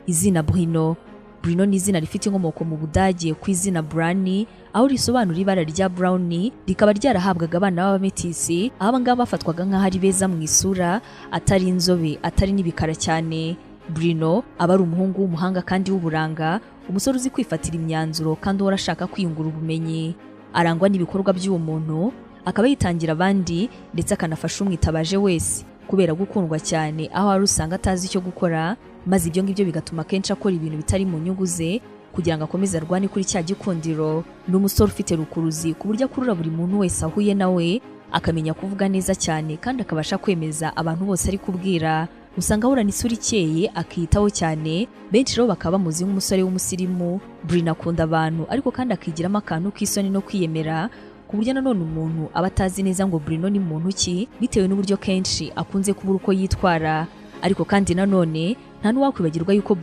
Izina Bruno ni izina rifite inkomoko mu Budage ku izina Brani, aho risobanura ibara rya brown, rikaba ryarahabwaga abana b'abametisi, aho abangaba bafatwaga nk'aho ari beza mu isura, atari inzobe, atari n'ibikara cyane. Bruno aba ari umuhungu w'umuhanga kandi w'uburanga, umusore uzi kwifatira imyanzuro kandi uhora ashaka kwiyungura ubumenyi. Arangwa n'ibikorwa by'uwo muntu, akaba yitangira abandi ndetse akanafasha umwitabaje wese, kubera gukundwa cyane aho ari usanga atazi icyo gukora, maze ibyo ngibyo bigatuma kenshi akora ibintu bitari mu nyungu ze kugira ngo akomeze arwane kuri cya gikundiro. Ni umusore ufite rukuruzi ku buryo akurura buri muntu wese ahuye nawe, akamenya kuvuga neza cyane kandi akabasha kwemeza abantu bose ari kubwira. Usanga ahorana isura ikeye, akiyitaho cyane, benshi rero bakaba bamuzi nk'umusore w'umusirimu. Bruno akunda abantu ariko kandi akigiramo akantu k'isoni no kwiyemera, ku buryo nanone umuntu aba atazi neza ngo Bruno ni muntu ki, bitewe n'uburyo kenshi akunze kubura uko yitwara. Ariko kandi nanone nta n'uwakwibagirwa yuko